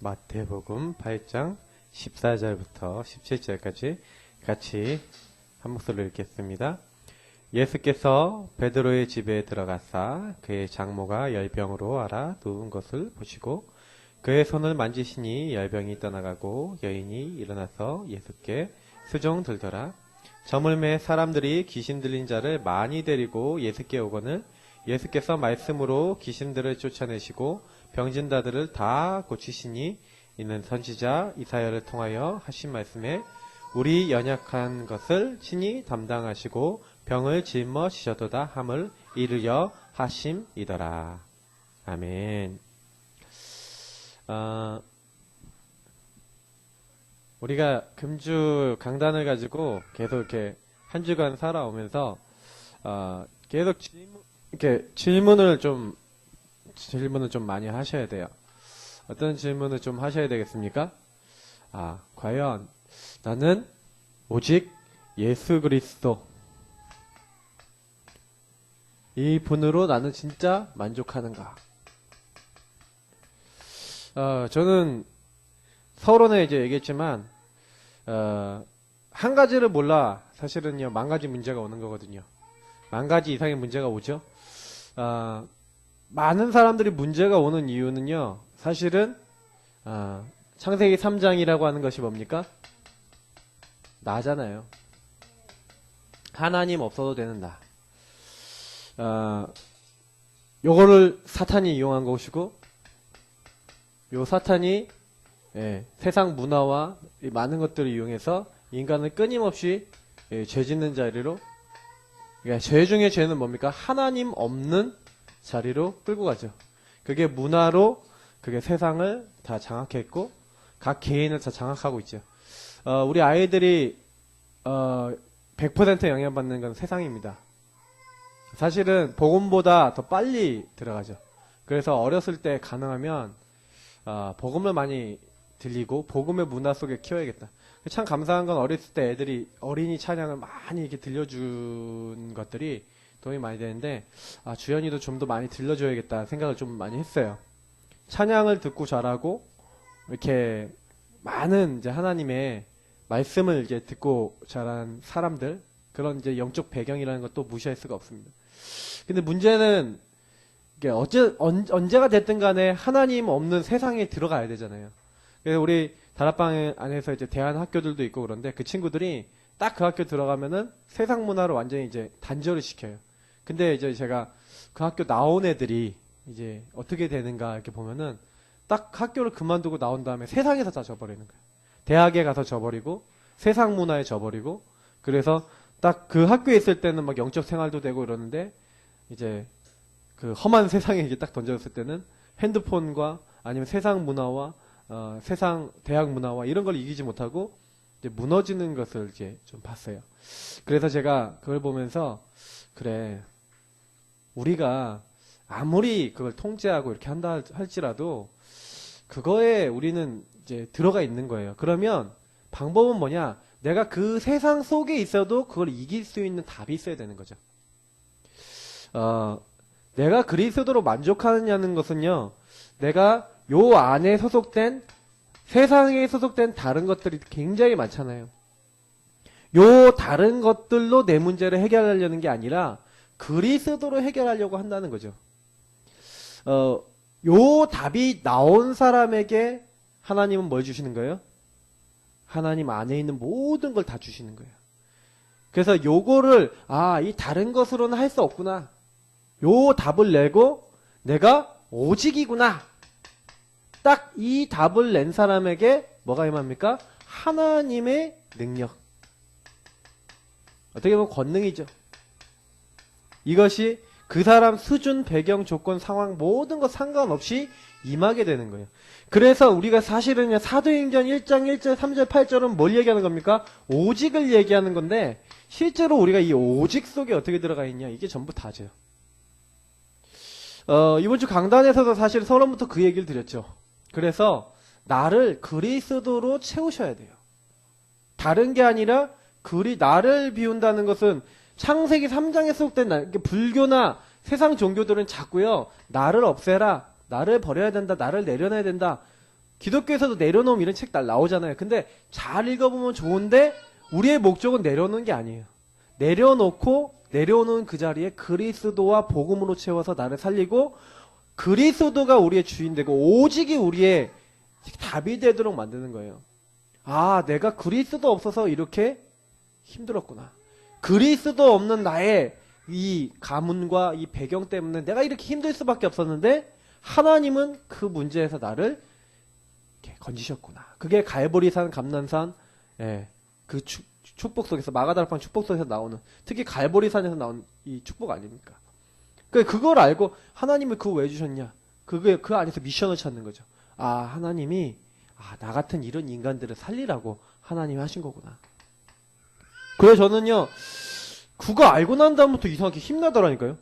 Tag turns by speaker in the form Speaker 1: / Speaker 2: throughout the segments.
Speaker 1: 마태복음 8장 14절부터 17절까지 같이 한 목소리로 읽겠습니다. 예수께서 베드로의 집에 들어가사 그의 장모가 열병으로 앓아 누운 것을 보시고 그의 손을 만지시니 열병이 떠나가고 여인이 일어나서 예수께 수종 들더라. 저물매 사람들이 귀신 들린 자를 많이 데리고 예수께 오거늘 예수께서 말씀으로 귀신들을 쫓아내시고 병진 자들을 다 고치시니 이는 선지자 이사야를 통하여 하신 말씀에 우리 연약한 것을 친히 담당하시고 병을 짊어지셔도다 함을 이루려 하심이더라. 아멘. 우리가 금주 강단을 가지고 계속 이렇게 한 주간 살아오면서 계속 질문을 좀 많이 하셔야 돼요. 어떤 질문을 좀 하셔야 되겠습니까? 과연 나는 오직 예수 그리스도 이 분으로 나는 진짜 만족하는가? 저는 서론에 이제 얘기했지만 한 가지를 몰라 사실은요 10,000가지 문제가 오는 거거든요. 10,000가지 이상의 문제가 오죠. 많은 사람들이 문제가 오는 이유는요 사실은 창세기 3장이라고 하는 것이 뭡니까? 나잖아요. 하나님 없어도 되는 나. 요거를 사탄이 이용한 것이고 요 사탄이 세상 문화와 많은 것들을 이용해서 인간을 끊임없이 죄 짓는 자리로, 그러니까 죄 중에 죄는 뭡니까? 하나님 없는 자리로 끌고 가죠. 그게 문화로 그게 세상을 다 장악했고 각 개인을 다 장악하고 있죠. 우리 아이들이 100% 영향받는 건 세상입니다. 사실은 복음보다 더 빨리 들어가죠. 그래서 어렸을 때 가능하면 복음을 많이 들리고 복음의 문화 속에 키워야겠다. 참 감사한 건 어렸을 때 애들이 어린이 찬양을 많이 이렇게 들려준 것들이 도움이 많이 되는데 주연이도 좀 더 많이 들려줘야겠다 생각을 좀 많이 했어요. 찬양을 듣고 자라고 이렇게 많은 이제 하나님의 말씀을 이제 듣고 자란 사람들, 그런 이제 영적 배경이라는 것도 무시할 수가 없습니다. 근데 문제는 이게 언제가 됐든 간에 하나님 없는 세상에 들어가야 되잖아요. 그래서 우리 다락방 안에서 이제 대한 학교들도 있고 그런데 그 친구들이 딱 그 학교 들어가면은 세상 문화로 완전히 이제 단절을 시켜요. 근데 이제 제가 그 학교 나온 애들이 이제 어떻게 되는가 이렇게 보면은 딱 학교를 그만두고 나온 다음에 세상에서 다 져버리는 거예요. 대학에 가서 져버리고 세상 문화에 져버리고, 그래서 딱 그 학교에 있을 때는 막 영적 생활도 되고 이러는데 이제 그 험한 세상에 이제 딱 던져졌을 때는 핸드폰과 아니면 세상 문화와 세상 대학 문화와 이런 걸 이기지 못하고 이제 무너지는 것을 이제 좀 봤어요. 그래서 제가 그걸 보면서 그래, 우리가 아무리 그걸 통제하고 이렇게 한다 할지라도 그거에 우리는 이제 들어가 있는 거예요. 그러면 방법은 뭐냐? 내가 그 세상 속에 있어도 그걸 이길 수 있는 답이 있어야 되는 거죠. 내가 그리스도로 만족하느냐는 것은요, 내가 요 안에 소속된 세상에 소속된 다른 것들이 굉장히 많잖아요. 요 다른 것들로 내 문제를 해결하려는 게 아니라 그리스도로 해결하려고 한다는 거죠. 요 답이 나온 사람에게 하나님은 뭘 주시는 거예요? 하나님 안에 있는 모든 걸 다 주시는 거예요. 그래서 요거를 이 다른 것으로는 할 수 없구나. 요 답을 내고 내가 오직이구나. 딱 이 답을 낸 사람에게 뭐가 임합니까? 하나님의 능력. 어떻게 보면 권능이죠. 이것이 그 사람 수준, 배경, 조건, 상황 모든 것 상관없이 임하게 되는 거예요. 그래서 우리가 사실은 사도행전 1장 1절 3절 8절은 뭘 얘기하는 겁니까? 오직을 얘기하는 건데 실제로 우리가 이 오직 속에 어떻게 들어가 있냐, 이게 전부 다죠. 이번 주 강단에서도 사실 서론부터 그 얘기를 드렸죠. 그래서 나를 그리스도로 채우셔야 돼요. 다른 게 아니라 나를 비운다는 것은 창세기 3장에 소속된 불교나 세상 종교들은 자꾸요, 나를 없애라, 나를 버려야 된다, 나를 내려놔야 된다, 기독교에서도 내려놓음 이런 책 나오잖아요. 근데 잘 읽어보면 좋은데 우리의 목적은 내려놓는 게 아니에요. 내려놓고 내려오는 그 자리에 그리스도와 복음으로 채워서 나를 살리고 그리스도가 우리의 주인 되고 오직이 우리의 답이 되도록 만드는 거예요. 아, 내가 그리스도 없어서 이렇게 힘들었구나. 그리스도 없는 나의 이 가문과 이 배경 때문에 내가 이렇게 힘들 수밖에 없었는데 하나님은 그 문제에서 나를 이렇게 건지셨구나. 그게 갈보리산, 감난산, 예, 그 축복 속에서 마가다락방 축복 속에서 나오는 특히 갈보리산에서 나온 이 축복 아닙니까? 그걸 알고 하나님을 그거 왜 주셨냐? 그 안에서 미션을 찾는 거죠. 아, 하나님이 나 같은 이런 인간들을 살리라고 하나님이 하신 거구나. 그래서 저는요, 그거 알고 난 다음부터 이상하게 힘나더라니까요.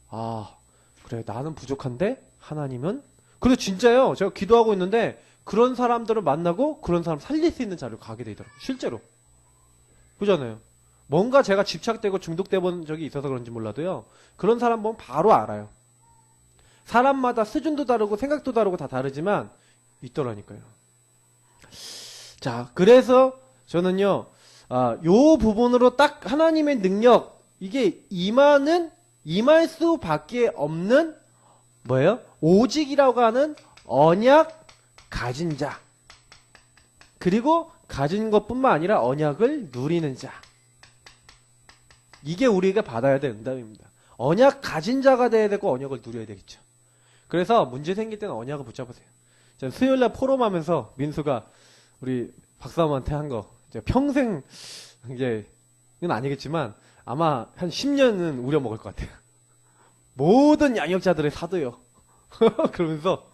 Speaker 1: 아, 그래, 나는 부족한데 하나님은? 그래서 진짜요, 제가 기도하고 있는데 그런 사람들을 만나고 그런 사람 살릴 수 있는 자리로 가게 되더라고요. 실제로. 그잖아요. 뭔가 제가 집착되고 중독돼 본 적이 있어서 그런지 몰라도요, 그런 사람 보면 바로 알아요. 사람마다 수준도 다르고 생각도 다르고 다 다르지만 있더라니까요. 자, 그래서 저는요, 요 부분으로 딱 하나님의 능력, 이게 임할 수밖에 없는 뭐예요? 오직이라고 하는 언약 가진 자, 그리고 가진 것뿐만 아니라 언약을 누리는 자, 이게 우리가 받아야 될 응답입니다. 언약 가진 자가 돼야 되고 언약을 누려야 되겠죠. 그래서 문제 생길 때는 언약을 붙잡으세요. 제가 수요일날 포럼하면서 민수가 우리 박사님한테 한 거 평생 이제 이건 아니겠지만 아마 한 10년은 우려먹을 것 같아요. 모든 양육자들의 사도요. 그러면서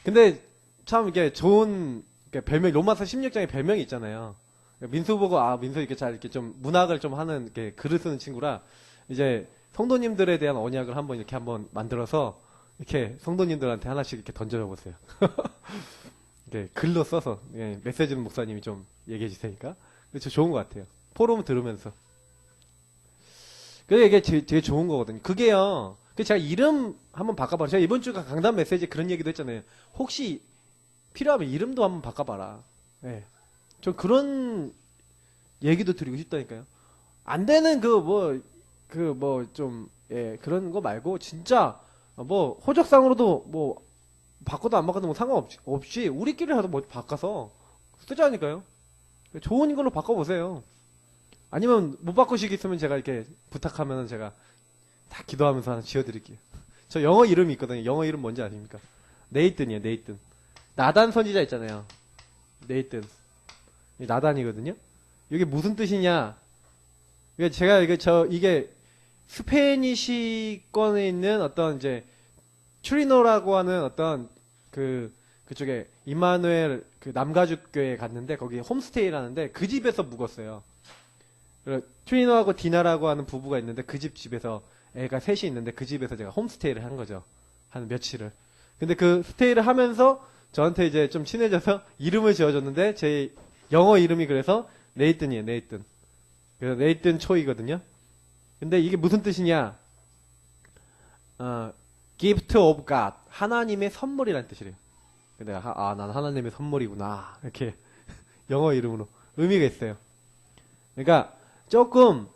Speaker 1: 근데 참 이게 좋은 별명, 로마서 16장에 별명이 있잖아요. 민수 보고 민수 이렇게 잘 이렇게 좀 문학을 좀 하는 이렇게 글을 쓰는 친구라 이제 성도님들에 대한 언약을 한번 만들어서 이렇게 성도님들한테 하나씩 이렇게 던져줘 보세요. 이렇게 글로 써서 메시지는 목사님이 좀 얘기해 주시니까 그렇죠. 좋은 것 같아요. 포럼 들으면서. 그게 이게 되게 좋은 거거든요. 그게요. 제가 이름 한번 바꿔봐라. 제가 이번 주 강단 메시지에 그런 얘기도 했잖아요. 혹시 필요하면 이름도 한번 바꿔봐라. 예. 저 그런 얘기도 드리고 싶다니까요. 안 되는 그런 거 말고 진짜 호적상으로도 바꿔도 안 바꿔도 상관없이 우리끼리라도 바꿔서 쓰자니까요. 좋은 걸로 바꿔보세요. 아니면 못 바꾸시겠으면 제가 이렇게 부탁하면 제가 다 기도하면서 하나 지어드릴게요. 저 영어 이름이 있거든요. 영어 이름 뭔지 아십니까? 네이튼이에요. 네이튼. 나단 선지자 있잖아요. 네이튼. 나단이거든요. 이게 무슨 뜻이냐? 이게 스페니시권에 있는 어떤 이제 추리노라고 하는 어떤 그쪽에 임마누엘 남가죽교회에 갔는데 거기 홈스테이를 하는데 그 집에서 묵었어요. 추리노하고 디나라고 하는 부부가 있는데 그 집에서 애가 셋이 있는데 그 집에서 제가 홈스테이를 한 거죠. 한 며칠을. 근데 그 스테이를 하면서 저한테 이제 좀 친해져서 이름을 지어줬는데 제 영어 이름이 그래서 네이튼이에요. 네이튼. 그래서 네이튼 초이거든요. 근데 이게 무슨 뜻이냐? gift of God. 하나님의 선물이라는 뜻이래요. 근데 난 하나님의 선물이구나. 이렇게 영어 이름으로 의미가 있어요. 그러니까 조금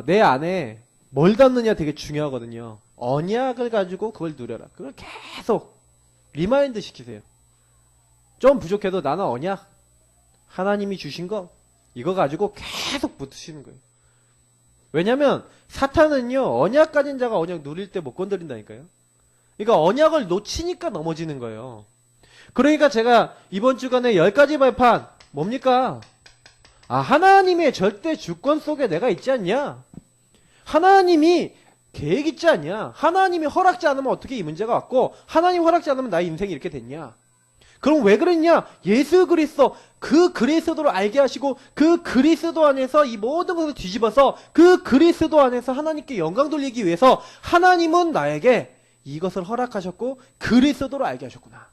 Speaker 1: 내 안에 뭘 담느냐 되게 중요하거든요. 언약을 가지고 그걸 누려라. 그걸 계속 리마인드 시키세요. 좀 부족해도 나는 언약, 하나님이 주신 거 이거 가지고 계속 붙으시는 거예요. 왜냐면 사탄은요, 언약 가진 자가 언약 누릴 때 못 건드린다니까요. 그러니까 언약을 놓치니까 넘어지는 거예요. 그러니까 제가 이번 주간에 10가지 발판 뭡니까? 하나님의 절대 주권 속에 내가 있지 않냐? 하나님이 계획 있지 않냐? 하나님이 허락지 않으면 어떻게 이 문제가 왔고 하나님 허락지 않으면 나의 인생이 이렇게 됐냐? 그럼 왜 그랬냐? 예수 그리스도, 그 그리스도를 알게 하시고 그 그리스도 안에서 이 모든 것을 뒤집어서 그 그리스도 안에서 하나님께 영광 돌리기 위해서 하나님은 나에게 이것을 허락하셨고 그리스도를 알게 하셨구나.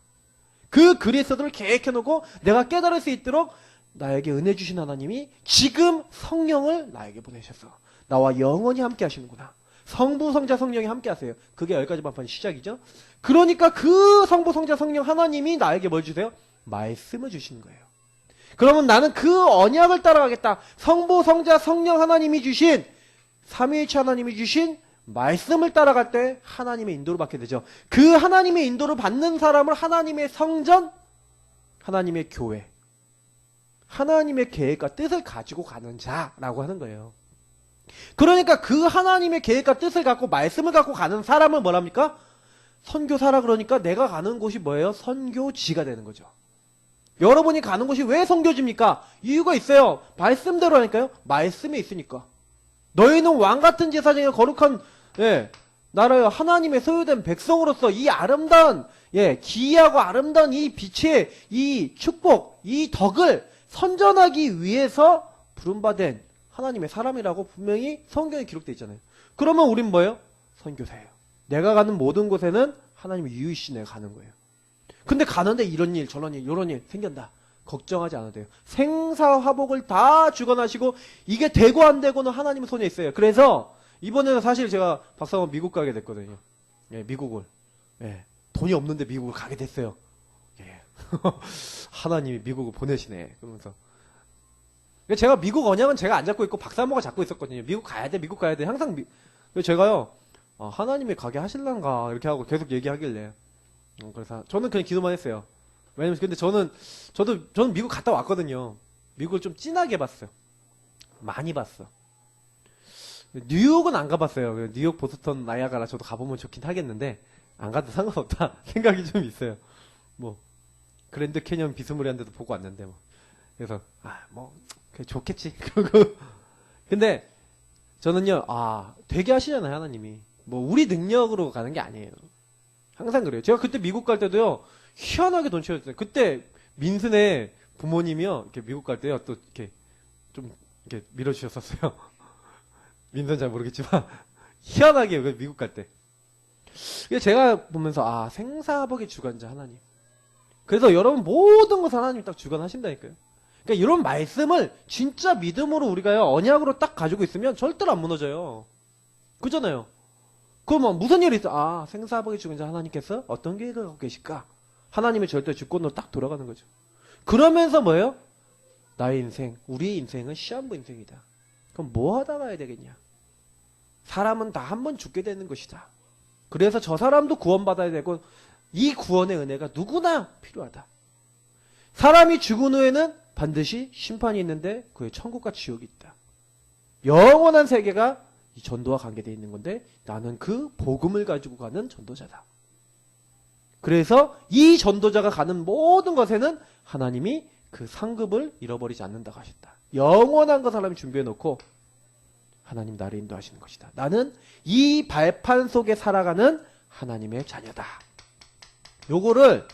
Speaker 1: 그 그리스도를 계획해놓고 내가 깨달을 수 있도록 나에게 은혜 주신 하나님이 지금 성령을 나에게 보내셔서 나와 영원히 함께 하시는구나. 성부, 성자, 성령이 함께 하세요. 그게 10가지 만판의 시작이죠. 그러니까 그 성부, 성자, 성령 하나님이 나에게 뭘 주세요? 말씀을 주시는 거예요. 그러면 나는 그 언약을 따라가겠다. 성부, 성자, 성령 하나님이 주신, 삼위일체 하나님이 주신 말씀을 따라갈 때 하나님의 인도를 받게 되죠. 그 하나님의 인도를 받는 사람을 하나님의 성전, 하나님의 교회, 하나님의 계획과 뜻을 가지고 가는 자라고 하는 거예요. 그러니까 그 하나님의 계획과 뜻을 갖고 말씀을 갖고 가는 사람을 뭐랍니까? 선교사라. 그러니까 내가 가는 곳이 뭐예요? 선교지가 되는 거죠. 여러분이 가는 곳이 왜 선교지입니까? 이유가 있어요. 말씀대로 하니까요. 말씀에 있으니까. 너희는 왕같은 제사장의 거룩한 나라여 하나님의 소유된 백성으로서 이 아름다운 기이하고 아름다운 이 빛의 이 축복, 이 덕을 선전하기 위해서 부름받은 하나님의 사람이라고 분명히 성경에 기록되어 있잖아요. 그러면 우린 뭐예요? 선교사예요. 내가 가는 모든 곳에는 하나님의 유의시 내가 가는 거예요. 근데 가는데 이런 일, 저런 일, 요런 일 생긴다. 걱정하지 않아도 돼요. 생사화복을 다 주관하시고 이게 되고 안 되고는 하나님 손에 있어요. 그래서 이번에는 사실 제가 박사원 미국 가게 됐거든요. 미국을. 돈이 없는데 미국을 가게 됐어요. 하나님이 미국을 보내시네. 그러면서. 제가 미국 언약은 제가 안 잡고 있고 박사모가 잡고 있었거든요. 미국 가야 돼, 미국 가야 돼. 항상 제가요, 하나님이 가게 하실란가 이렇게 하고 계속 얘기하길래. 그래서 저는 그냥 기도만 했어요. 왜냐면 근데 저는 미국 갔다 왔거든요. 미국을 좀 진하게 봤어요. 많이 봤어. 뉴욕은 안 가봤어요. 뉴욕, 보스턴, 나이아가라 저도 가보면 좋긴 하겠는데 안 가도 상관없다 생각이 좀 있어요. 뭐 그랜드 캐년 비스무리한 데도 보고 왔는데 뭐. 그래서 그래 좋겠지. 그러고 근데 저는요, 되게 하시잖아요 하나님이. 뭐 우리 능력으로 가는 게 아니에요. 항상 그래요. 제가 그때 미국 갈 때도요, 희한하게 돈 치웠어요. 그때 민슨의 부모님이요, 이렇게 미국 갈 때요, 또 이렇게 좀 이렇게 밀어주셨었어요. 민슨 잘 모르겠지만 희한하게 미국 갈 때. 제가 보면서 생사복의 주관자 하나님. 그래서 여러분 모든 것을 하나님이 딱 주관하신다니까요. 그러니까 이런 말씀을 진짜 믿음으로 우리가요 언약으로 딱 가지고 있으면 절대로 안 무너져요. 그잖아요. 그러면 무슨 일이 있어? 생사복의 주관자 하나님께서 어떤 계획을 갖고 계실까? 하나님의 절대 주권으로 딱 돌아가는 거죠. 그러면서 뭐예요? 나의 인생, 우리의 인생은 시한부 인생이다. 그럼 뭐 하다 가야 되겠냐? 사람은 다 한 번 죽게 되는 것이다. 그래서 저 사람도 구원받아야 되고 이 구원의 은혜가 누구나 필요하다. 사람이 죽은 후에는 반드시 심판이 있는데 그의 천국과 지옥이 있다. 영원한 세계가 이 전도와 관계되어 있는 건데 나는 그 복음을 가지고 가는 전도자다. 그래서 이 전도자가 가는 모든 것에는 하나님이 그 상급을 잃어버리지 않는다고 하셨다. 영원한 것 하나님이 준비해 놓고 하나님 나를 인도하시는 것이다. 나는 이 발판 속에 살아가는 하나님의 자녀다. 요거를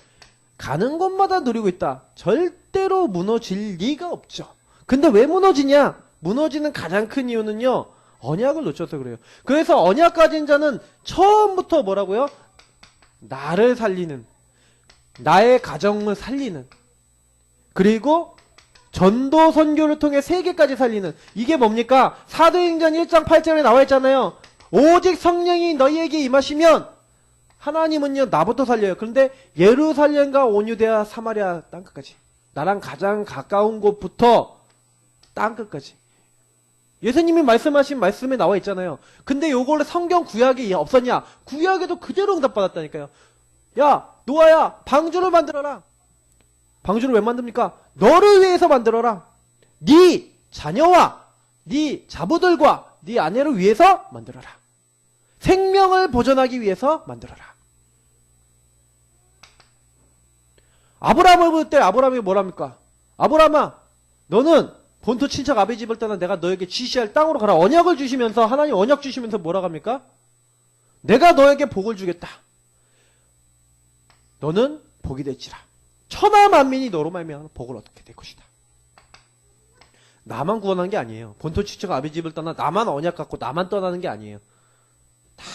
Speaker 1: 가는 곳마다 누리고 있다. 절대로 무너질 리가 없죠. 근데 왜 무너지냐? 무너지는 가장 큰 이유는요, 언약을 놓쳐서 그래요. 그래서 언약 가진 자는 처음부터 뭐라고요? 나를 살리는, 나의 가정을 살리는, 그리고 전도 선교를 통해 세계까지 살리는, 이게 뭡니까? 사도행전 1장 8절에 나와 있잖아요. 오직 성령이 너희에게 임하시면 하나님은요 나부터 살려요. 그런데 예루살렘과 온유대와 사마리아 땅끝까지, 나랑 가장 가까운 곳부터 땅끝까지 예수님이 말씀하신 말씀에 나와 있잖아요. 근데 요거를 성경 구약에 없었냐? 구약에도 그대로 응답받았다니까요. 야 노아야, 방주를 만들어라. 방주를 왜 만듭니까? 너를 위해서 만들어라. 네 자녀와 네 자부들과 네 아내를 위해서 만들어라. 생명을 보존하기 위해서 만들어라. 아브라함을 볼 때 아브라함이 뭐랍니까? 아브라함아, 너는 본토 친척 아비 집을 떠나 내가 너에게 지시할 땅으로 가라. 언약을 주시면서, 하나님 언약 주시면서 뭐라고 합니까? 내가 너에게 복을 주겠다. 너는 복이 될지라. 천하 만민이 너로 말미암아 복을 얻게 될 것이다. 나만 구원한 게 아니에요. 본토 친척 아비 집을 떠나 나만 언약 갖고 나만 떠나는 게 아니에요. 다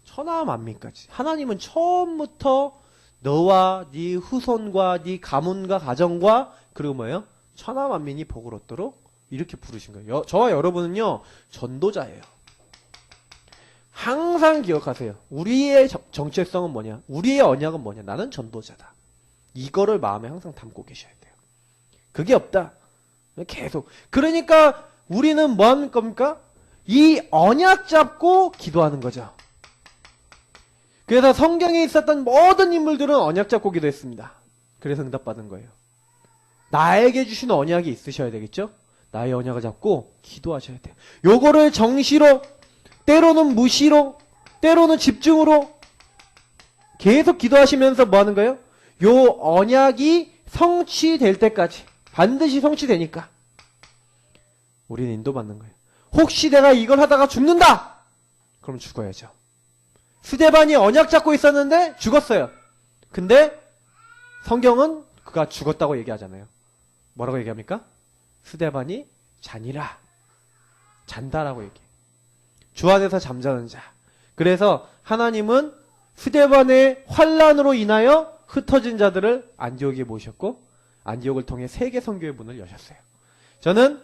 Speaker 1: 천하 만민까지. 하나님은 처음부터 너와 네 후손과 네 가문과 가정과 그리고 뭐예요? 천하 만민이 복을 얻도록 이렇게 부르신 거예요. 저와 여러분은요 전도자예요. 항상 기억하세요. 우리의 정체성은 뭐냐? 우리의 언약은 뭐냐? 나는 전도자다. 이거를 마음에 항상 담고 계셔야 돼요. 그게 없다. 계속. 그러니까 우리는 뭐 하는 겁니까? 이 언약 잡고 기도하는 거죠. 그래서 성경에 있었던 모든 인물들은 언약 잡고 기도했습니다. 그래서 응답받은 거예요. 나에게 주신 언약이 있으셔야 되겠죠? 나의 언약을 잡고 기도하셔야 돼요. 요거를 정시로, 때로는 무시로, 때로는 집중으로 계속 기도하시면서 뭐 하는 거예요? 요 언약이 성취될 때까지, 반드시 성취되니까 우리는 인도받는 거예요. 혹시 내가 이걸 하다가 죽는다! 그럼 죽어야죠. 스데반이 언약 잡고 있었는데 죽었어요. 근데 성경은 그가 죽었다고 얘기하잖아요. 뭐라고 얘기합니까? 스데반이 잔이라. 잔다라고 얘기해요. 주 안에서 잠자는 자. 그래서 하나님은 스데반의 환난으로 인하여 흩어진 자들을 안디옥에 모셨고 안디옥을 통해 세계 선교의 문을 여셨어요. 저는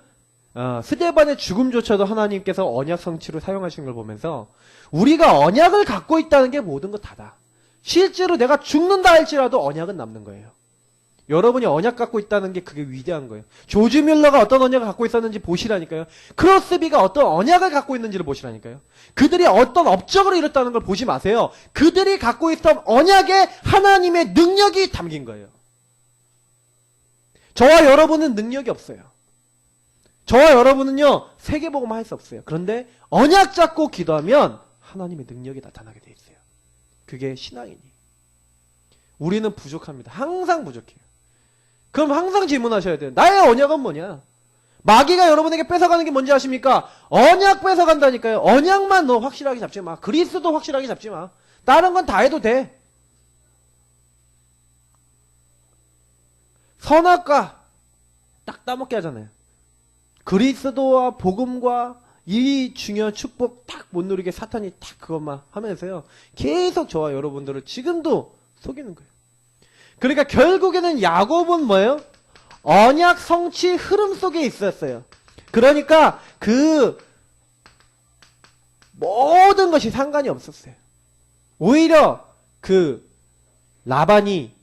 Speaker 1: 스데반의 죽음조차도 하나님께서 언약 성취로 사용하시는 걸 보면서 우리가 언약을 갖고 있다는 게 모든 것 다다. 실제로 내가 죽는다 할지라도 언약은 남는 거예요. 여러분이 언약 갖고 있다는 게 그게 위대한 거예요. 조지 뮬러가 어떤 언약을 갖고 있었는지 보시라니까요. 크로스비가 어떤 언약을 갖고 있는지를 보시라니까요. 그들이 어떤 업적을 이뤘다는 걸 보지 마세요. 그들이 갖고 있던 언약에 하나님의 능력이 담긴 거예요. 저와 여러분은 능력이 없어요. 저와 여러분은요, 세계복음만 할 수 없어요. 그런데 언약 잡고 기도하면 하나님의 능력이 나타나게 돼 있어요. 그게 신앙이니. 우리는 부족합니다. 항상 부족해요. 그럼 항상 질문하셔야 돼요. 나의 언약은 뭐냐? 마귀가 여러분에게 뺏어가는 게 뭔지 아십니까? 언약 뺏어간다니까요. 언약만 너 확실하게 잡지 마. 그리스도 확실하게 잡지 마. 다른 건 다 해도 돼. 선악과 딱 따먹게 하잖아요. 그리스도와 복음과 이 중요한 축복 딱 못 누리게 사탄이 딱 그것만 하면서요. 계속 저와 여러분들을 지금도 속이는 거예요. 그러니까 결국에는 야곱은 뭐예요? 언약 성취 흐름 속에 있었어요. 그러니까 그 모든 것이 상관이 없었어요. 오히려 그 라반이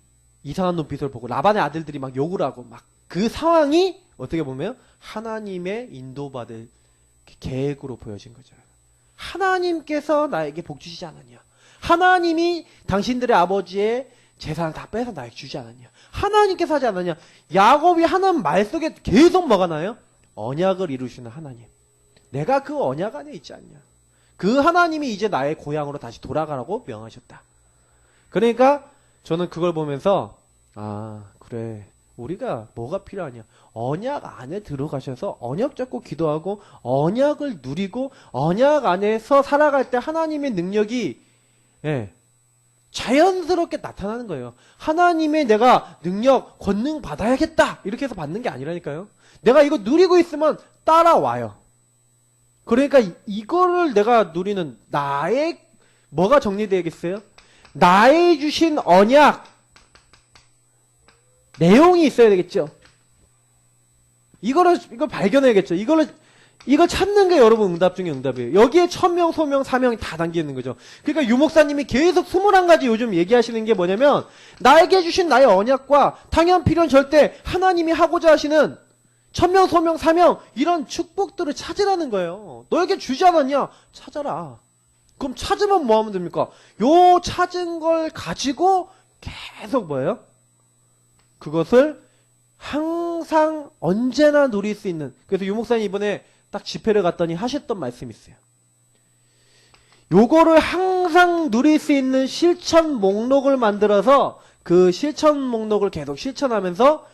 Speaker 1: 이상한 눈빛을 보고 라반의 아들들이 막 욕을 하고 막 그 상황이 어떻게 보면 하나님의 인도받을 계획으로 보여진 거죠. 하나님께서 나에게 복 주시지 않았냐? 하나님이 당신들의 아버지의 재산을 다 빼서 나에게 주지 않았냐? 하나님께서 하지 않았냐? 야곱이 하는 말 속에 계속 뭐가 나요? 언약을 이루시는 하나님. 내가 그 언약 안에 있지 않냐? 그 하나님이 이제 나의 고향으로 다시 돌아가라고 명하셨다. 그러니까 저는 그걸 보면서 아 그래 우리가 뭐가 필요하냐? 언약 안에 들어가셔서 언약 잡고 기도하고 언약을 누리고 언약 안에서 살아갈 때 하나님의 능력이 자연스럽게 나타나는 거예요. 하나님의 내가 능력, 권능 받아야겠다 이렇게 해서 받는 게 아니라니까요. 내가 이거 누리고 있으면 따라와요. 그러니까 이거를 내가 누리는 나의 뭐가 정리되겠어요? 나의 주신 언약 내용이 있어야 되겠죠. 이걸 발견해야겠죠. 이걸 찾는 게 여러분 응답 중에 응답이에요. 여기에 천명, 소명, 사명이 다 담겨 있는 거죠. 그러니까 유목사님이 계속 21가지 요즘 얘기하시는 게 뭐냐면 나에게 주신 나의 언약과 당연 필요는 절대 하나님이 하고자 하시는 천명, 소명, 사명 이런 축복들을 찾으라는 거예요. 너에게 주지 않았냐? 찾아라. 그럼 찾으면 뭐 하면 됩니까? 요 찾은 걸 가지고 계속 뭐예요? 그것을 항상 언제나 누릴 수 있는. 그래서 유목사님 이번에 딱 집회를 갔더니 하셨던 말씀이 있어요. 요거를 항상 누릴 수 있는 실천 목록을 만들어서 그 실천 목록을 계속 실천하면서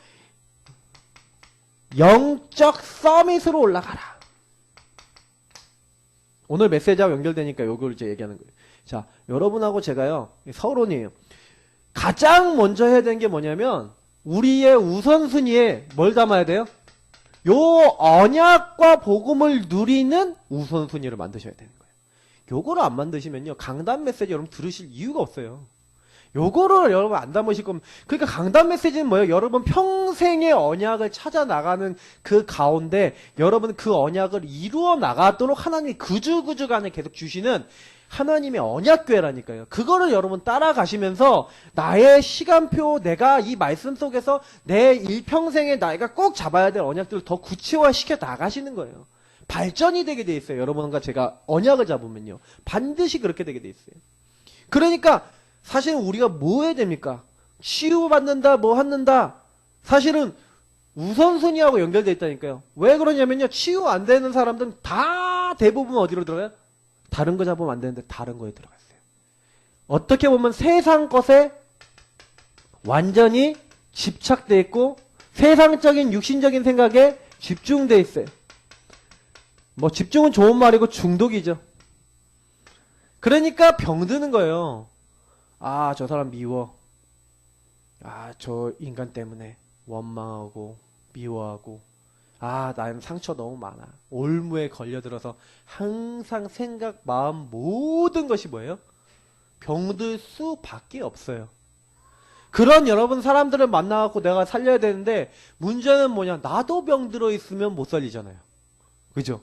Speaker 1: 영적 서밋으로 올라가라. 오늘 메시지하고 연결되니까 요걸 이제 얘기하는 거예요. 자, 여러분하고 제가요, 서론이에요. 가장 먼저 해야 되는 게 뭐냐면 우리의 우선순위에 뭘 담아야 돼요? 요 언약과 복음을 누리는 우선순위를 만드셔야 되는 거예요. 요거를 안 만드시면요. 강단 메시지 여러분 들으실 이유가 없어요. 요거를 여러분 안 담으실 거면 그러니까 강단 메시지는 뭐예요? 여러분 평생의 언약을 찾아 나가는 그 가운데 여러분 그 언약을 이루어 나가도록 하나님이 그 주간에 계속 주시는 하나님의 언약궤라니까요. 그거를 여러분 따라가시면서 나의 시간표, 내가 이 말씀 속에서 내 일평생에 나이가 꼭 잡아야 될 언약들을 더 구체화시켜 나가시는 거예요. 발전이 되게 돼 있어요. 여러분과 제가 언약을 잡으면요. 반드시 그렇게 되게 돼 있어요. 그러니까 사실은 우리가 뭐 해야 됩니까? 치유받는다, 뭐 한다. 사실은 우선순위하고 연결되어 있다니까요. 왜 그러냐면요. 치유 안 되는 사람들은 다 대부분 어디로 들어가요? 다른 거 잡으면 안 되는데 다른 거에 들어갔어요. 어떻게 보면 세상 것에 완전히 집착돼 있고 세상적인 육신적인 생각에 집중돼 있어요. 뭐 집중은 좋은 말이고 중독이죠. 그러니까 병드는 거예요. 아, 저 사람 미워. 아, 저 인간 때문에 원망하고 미워하고 아, 나는 상처 너무 많아. 올무에 걸려들어서 항상 생각, 마음 모든 것이 뭐예요? 병들 수밖에 없어요. 그런 여러분 사람들을 만나갖고 내가 살려야 되는데 문제는 뭐냐? 나도 병들어 있으면 못 살리잖아요. 그죠?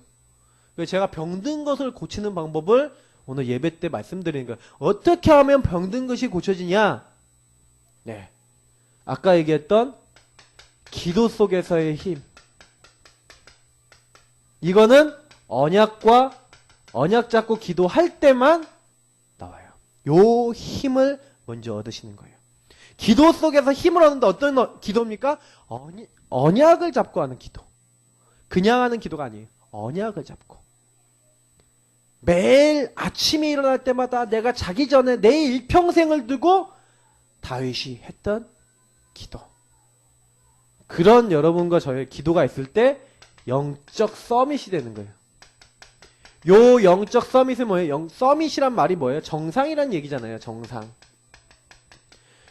Speaker 1: 그래서 제가 병든 것을 고치는 방법을 오늘 예배 때 말씀드리는 거예요. 어떻게 하면 병든 것이 고쳐지냐? 네. 아까 얘기했던 기도 속에서의 힘. 이거는 언약 잡고 기도할 때만 나와요. 요 힘을 먼저 얻으시는 거예요. 기도 속에서 힘을 얻는데 어떤 기도입니까? 언약을 잡고 하는 기도. 그냥 하는 기도가 아니에요. 언약을 잡고. 매일 아침에 일어날 때마다 내가 자기 전에 내 일평생을 두고 다윗이 했던 기도. 그런 여러분과 저의 기도가 있을 때 영적 서밋이 되는 거예요. 요 영적 서밋은 뭐예요? 서밋이란 말이 뭐예요? 정상이란 얘기잖아요. 정상.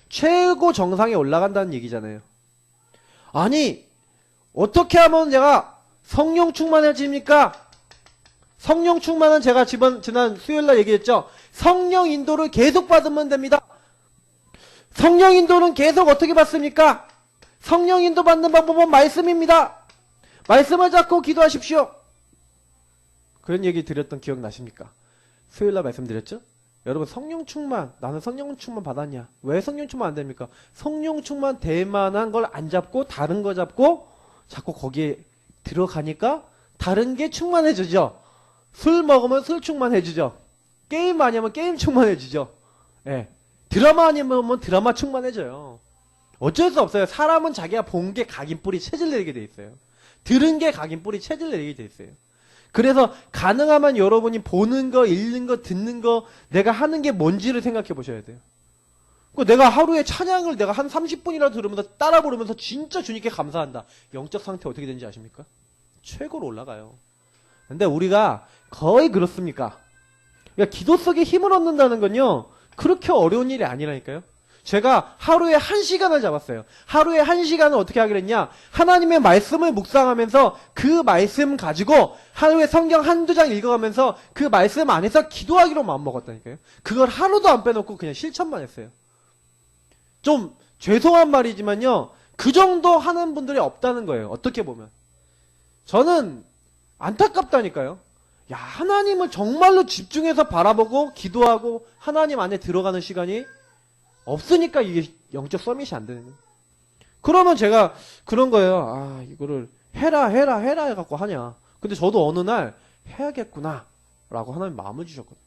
Speaker 1: 최고 정상에 올라간다는 얘기잖아요. 아니, 어떻게 하면 내가 성령 충만해집니까? 성령 충만은 제가 지난 수요일날 얘기했죠. 성령 인도를 계속 받으면 됩니다. 성령 인도는 계속 어떻게 받습니까? 성령 인도 받는 방법은 말씀입니다. 말씀을 잡고 기도하십시오. 그런 얘기 드렸던 기억 나십니까? 수요일날 말씀드렸죠? 여러분 성령 충만, 나는 성령 충만 받았냐? 왜 성령 충만 안 됩니까? 성령 충만 될 만한 걸 안 잡고 다른 거 잡고 자꾸 거기에 들어가니까 다른 게 충만해지죠. 술 먹으면 술 충만해지죠. 게임 많이 하면 게임 충만해지죠. 예. 드라마 많이 보면 드라마 충만해져요. 어쩔 수 없어요. 사람은 자기가 본 게 각인뿌리 체질 내게 돼 있어요. 들은 게 각인뿌리 체질 내게 돼 있어요. 그래서 가능하면 여러분이 보는 거, 읽는 거, 듣는 거, 내가 하는 게 뭔지를 생각해 보셔야 돼요. 내가 하루에 찬양을 내가 한 30분이라도 들으면서 따라 부르면서 진짜 주님께 감사한다. 영적 상태 어떻게 되는지 아십니까? 최고로 올라가요. 근데 우리가 거의 그렇습니까? 그러니까 기도 속에 힘을 얻는다는 건요, 그렇게 어려운 일이 아니라니까요. 제가 하루에 1시간을 잡았어요. 하루에 1시간을 어떻게 하기로 했냐? 하나님의 말씀을 묵상하면서 그 말씀 가지고 하루에 성경 한두 장 읽어가면서 그 말씀 안에서 기도하기로 마음먹었다니까요. 그걸 하루도 안 빼놓고 그냥 실천만 했어요. 좀 죄송한 말이지만요, 그 정도 하는 분들이 없다는 거예요. 어떻게 보면. 저는 안타깝다니까요. 야, 하나님을 정말로 집중해서 바라보고 기도하고 하나님 안에 들어가는 시간이 없으니까 이게 영적 서밋이 안 되는 거예요. 그러면 제가 그런 거예요. 아, 이거를 해라 해갖고 하냐. 근데 저도 어느 날 해야겠구나 라고 하나님 마음을 주셨거든요.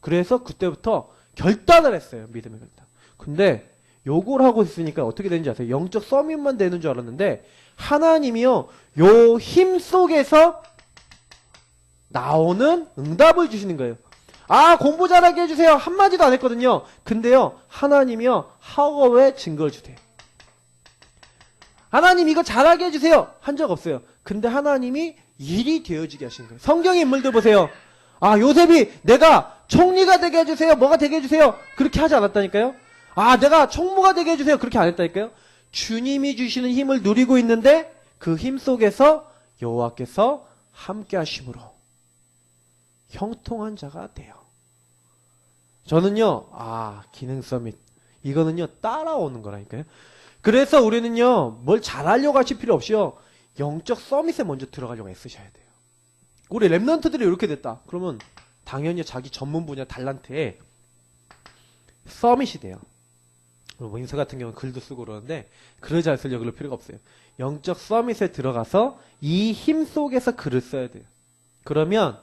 Speaker 1: 그래서 그때부터 결단을 했어요. 믿음의 결단. 근데 요걸 하고 있으니까 어떻게 되는지 아세요? 영적 서밋만 되는 줄 알았는데 하나님이요, 요 힘 속에서 나오는 응답을 주시는 거예요. 아, 공부 잘하게 해주세요. 한마디도 안 했거든요. 근데요, 하나님이요, 학업에 증거를 주세요. 하나님 이거 잘하게 해주세요. 한 적 없어요. 근데 하나님이 일이 되어지게 하신 거예요. 성경의 인물들 보세요. 아, 요셉이 내가 총리가 되게 해주세요. 뭐가 되게 해주세요. 그렇게 하지 않았다니까요. 아, 내가 총무가 되게 해주세요. 그렇게 안 했다니까요. 주님이 주시는 힘을 누리고 있는데 그 힘 속에서 여호와께서 함께 하심으로 형통한 자가 돼요. 저는요, 기능 서밋. 이거는요, 따라오는 거라니까요. 그래서 우리는요, 뭘 잘하려고 하실 필요 없이요, 영적 서밋에 먼저 들어가려고 애쓰셔야 돼요. 우리 랩런트들이 이렇게 됐다. 그러면 당연히 자기 전문 분야 달란트에 서밋이 돼요. 뭐 인쇄 같은 경우는 글도 쓰고 그러는데 글을 잘 쓰려고 그럴 필요가 없어요. 영적 서밋에 들어가서 이 힘 속에서 글을 써야 돼요. 그러면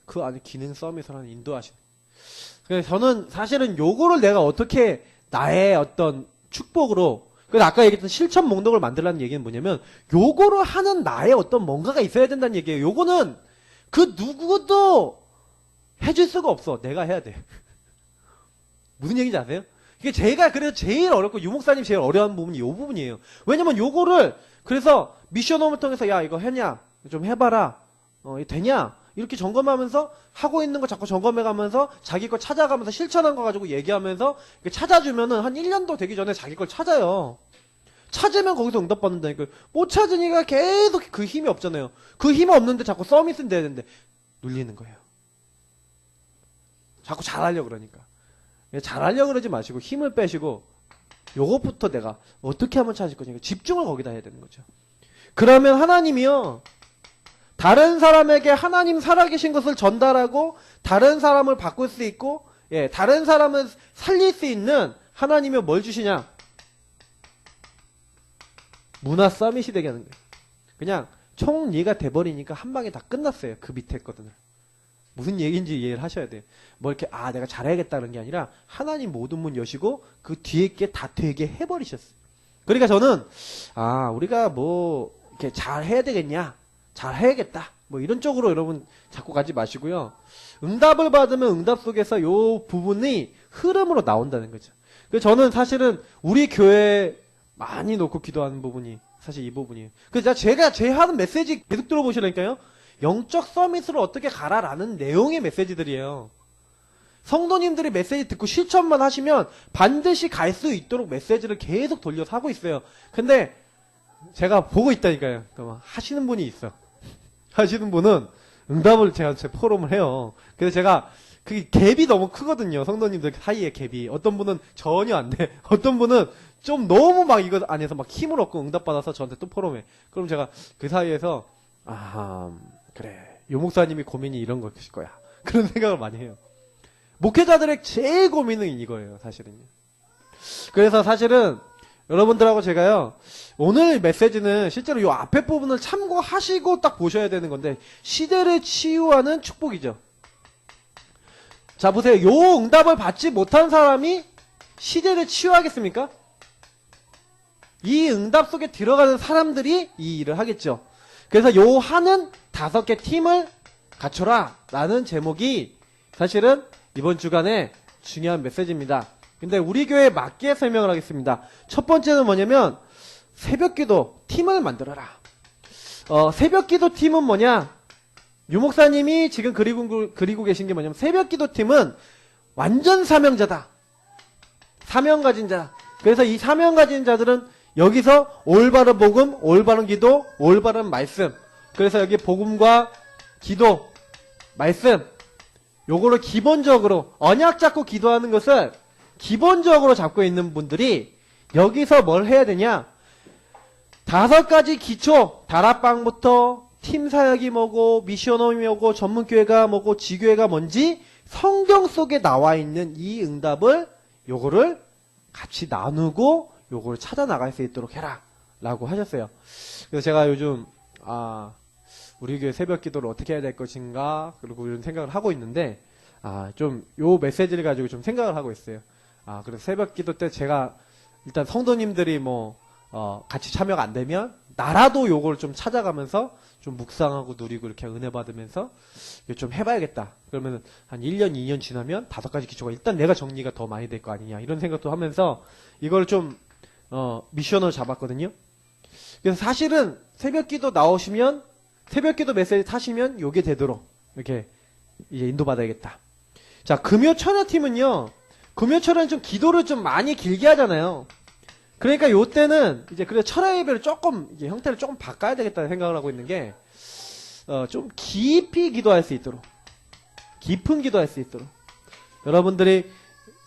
Speaker 1: 그 안에 기능 서밋을 하는 인도하시는. 그래서 저는 사실은 요거를 내가 어떻게 나의 어떤 축복으로, 그래서 아까 얘기했던 실천 목록을 만들라는 얘기는 뭐냐면 요거를 하는 나의 어떤 뭔가가 있어야 된다는 얘기예요. 요거는 그 누구도 해줄 수가 없어. 내가 해야 돼. 무슨 얘기인지 아세요? 이게 제가 그래서 제일 어렵고 유목사님 제일 어려운 부분이 요 부분이에요. 왜냐면 요거를 그래서 미션홈을 통해서 야 이거 했냐? 좀 해봐라. 되냐? 이렇게 점검하면서 하고 있는 거 자꾸 점검해가면서 자기 걸 찾아가면서 실천한 거 가지고 얘기하면서 찾아주면은 한 1년도 되기 전에 자기 걸 찾아요. 찾으면 거기서 응답받는다니까요. 못 찾으니까 계속 그 힘이 없잖아요. 그 힘이 없는데 자꾸 서밋은 돼야 되는데 눌리는 거예요. 자꾸 잘하려고 그러니까. 잘하려고 그러지 마시고 힘을 빼시고 요것부터 내가 어떻게 하면 찾을 거니까 집중을 거기다 해야 되는 거죠. 그러면 하나님이요. 다른 사람에게 하나님 살아계신 것을 전달하고 다른 사람을 바꿀 수 있고 다른 사람을 살릴 수 있는 하나님이 뭘 주시냐? 문화 서밋이 되게 하는 거예요. 그냥 총리가 돼버리니까 한 방에 다 끝났어요. 그 밑에 거든요. 무슨 얘기인지 이해를 하셔야 돼요. 뭐 이렇게 내가 잘해야겠다는 게 아니라 하나님 모든 문 여시고 그 뒤에 게 다 되게 해버리셨어요. 그러니까 저는 우리가 뭐 이렇게 잘해야 되겠냐? 잘해야겠다. 뭐 이런 쪽으로 여러분 자꾸 가지 마시고요. 응답을 받으면 응답 속에서 요 부분이 흐름으로 나온다는 거죠. 그래서 저는 사실은 우리 교회 많이 놓고 기도하는 부분이 사실 이 부분이에요. 그래서 제가 제 하는 메시지 계속 들어보시라니까요. 영적 서밋으로 어떻게 가라라는 내용의 메시지들이에요. 성도님들이 메시지 듣고 실천만 하시면 반드시 갈 수 있도록 메시지를 계속 돌려서 하고 있어요. 근데 제가 보고 있다니까요. 하시는 분이 있어. 하시는 분은 응답을 제가 제 포럼을 해요. 그래서 제가 그 갭이 너무 크거든요. 성도님들 사이의 갭이. 어떤 분은 전혀 안 돼. 어떤 분은 좀 너무 막 이거 안에서 막 힘을 얻고 응답받아서 저한테 또 포럼해. 그럼 제가 그 사이에서 그래. 요 목사님이 고민이 이런 것일 거야. 그런 생각을 많이 해요. 목회자들의 제일 고민은 이거예요. 사실은요. 그래서 사실은 여러분들하고 제가요. 오늘 메시지는 실제로 요 앞에 부분을 참고하시고 딱 보셔야 되는 건데 시대를 치유하는 축복이죠. 자 보세요. 요 응답을 받지 못한 사람이 시대를 치유하겠습니까? 이 응답 속에 들어가는 사람들이 이 일을 하겠죠. 그래서 요 하는 5개 팀을 갖춰라 라는 제목이 사실은 이번 주간에 중요한 메시지입니다. 근데 우리 교회에 맞게 설명을 하겠습니다. 첫 번째는 뭐냐면 새벽기도 팀을 만들어라. 새벽기도 팀은 뭐냐? 유목사님이 지금 그리고 계신 게 뭐냐면 새벽기도 팀은 완전 사명자다. 사명 가진 자. 그래서 이 사명 가진 자들은 여기서 올바른 복음, 올바른 기도, 올바른 말씀. 그래서 여기 복음과 기도, 말씀. 요거를 기본적으로 언약 잡고 기도하는 것을 기본적으로 잡고 있는 분들이 여기서 뭘 해야 되냐? 5가지 기초, 다락방부터 팀 사역이 뭐고, 미션홈이 뭐고, 전문교회가 뭐고, 지교회가 뭔지 성경 속에 나와 있는 이 응답을 요거를 같이 나누고 요거를 찾아 나갈 수 있도록 해라 라고 하셨어요. 그래서 제가 요즘 우리 교회 새벽 기도를 어떻게 해야 될 것인가 그리고 이런 생각을 하고 있는데 좀 요 메시지를 가지고 좀 생각을 하고 있어요. 그래서 새벽 기도 때 제가 일단 성도님들이 같이 참여가 안 되면 나라도 요걸 좀 찾아가면서 좀 묵상하고 누리고 이렇게 은혜 받으면서 좀 해봐야겠다. 그러면 한 1년, 2년 지나면 5가지 기초가 일단 내가 정리가 더 많이 될 거 아니냐 이런 생각도 하면서 이걸 좀 미션을 잡았거든요. 그래서 사실은 새벽기도 나오시면 새벽기도 메시지 타시면 요게 되도록 이렇게 이제 인도받아야겠다. 자, 금요철야팀은요. 금요철은 좀 기도를 좀 많이 길게 하잖아요. 그러니까 요때는 이제 그래서 철야 예배를 조금 이제 형태를 조금 바꿔야 되겠다는 생각을 하고 있는 게 좀 깊이 기도할 수 있도록 깊은 기도할 수 있도록 여러분들이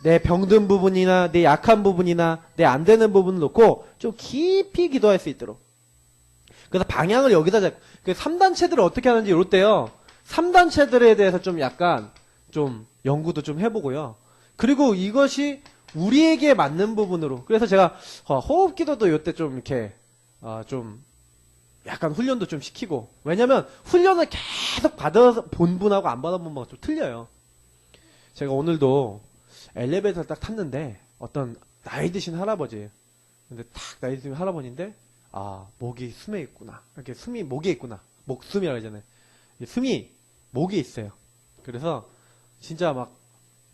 Speaker 1: 내 병든 부분이나 내 약한 부분이나 내 안 되는 부분을 놓고 좀 깊이 기도할 수 있도록. 그래서 방향을 여기다 잡고 3단체들을 어떻게 하는지 이럴 때요. 3단체들에 대해서 좀 약간 좀 연구도 좀 해보고요. 그리고 이것이 우리에게 맞는 부분으로, 그래서 제가 호흡기도도 이때 좀 이렇게 좀 약간 훈련도 좀 시키고, 왜냐면 훈련을 계속 받아서 본 분하고 안 받아본 분하고 좀 틀려요. 제가 오늘도 엘리베이터를 딱 탔는데 어떤 나이 드신 할아버지예요. 근데 탁 나이 드신 할아버지인데 목이 숨에 있구나. 이렇게 숨이 목에 있구나. 목숨이라고 하잖아요. 숨이 목에 있어요. 그래서 진짜 막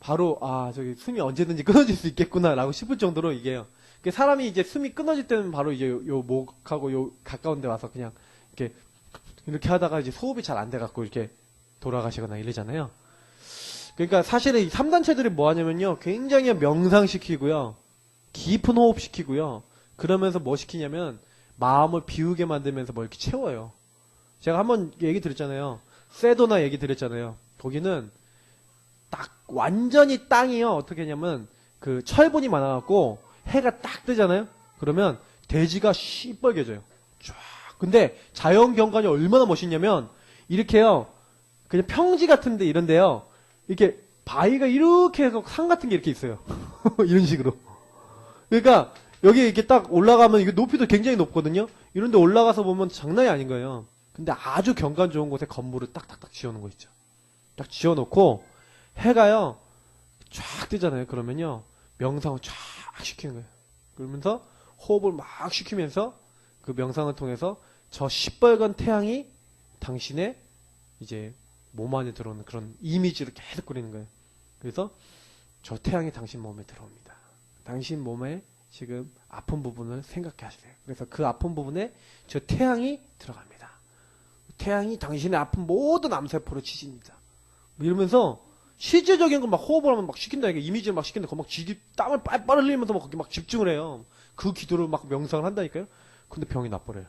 Speaker 1: 바로 저기 숨이 언제든지 끊어질 수 있겠구나라고 싶을 정도로 이게요. 사람이 이제 숨이 끊어질 때는 바로 이제 요 목하고 요 가까운 데 와서 그냥 이렇게 하다가 이제 호흡이 잘 안 돼 갖고 이렇게 돌아가시거나 이러잖아요. 그러니까 사실은 이 3단체들이 뭐 하냐면요. 굉장히 명상시키고요. 깊은 호흡 시키고요. 그러면서 뭐 시키냐면 마음을 비우게 만들면서 뭐 이렇게 채워요. 제가 한번 얘기 드렸잖아요. 세도나 얘기 드렸잖아요. 거기는 딱 완전히 땅이요. 어떻게 하냐면 그 철분이 많아갖고 해가 딱 뜨잖아요. 그러면 대지가 시뻘개져요. 쫙. 근데 자연 경관이 얼마나 멋있냐면 이렇게요. 그냥 평지 같은데 이런데요. 이렇게 바위가 이렇게 해서 산 같은 게 이렇게 있어요. 이런 식으로. 그러니까 여기 이렇게 딱 올라가면 이게 높이도 굉장히 높거든요. 이런데 올라가서 보면 장난이 아닌 거예요. 근데 아주 경관 좋은 곳에 건물을 딱딱딱 지어놓은 거 있죠. 딱 지어놓고 해가요 쫙 뜨잖아요. 그러면요 명상을 쫙 시키는 거예요. 그러면서 호흡을 막 시키면서 그 명상을 통해서 저 시뻘건 태양이 당신의 이제 몸 안에 들어오는 그런 이미지를 계속 그리는 거예요. 그래서 저 태양이 당신 몸에 들어옵니다. 당신 몸에 지금 아픈 부분을 생각해 하세요. 그래서 그 아픈 부분에 저 태양이 들어갑니다. 태양이 당신의 아픈 모든 암세포를 치십니다. 뭐 이러면서 실제적인 거 막 호흡을 하면 막 시킨다. 이게 이미지를 막 시킨다. 막 땀을 빨빨 흘리면서 막 거기 막 집중을 해요. 그 기도를 막 명상을 한다니까요. 근데 병이 나버려요.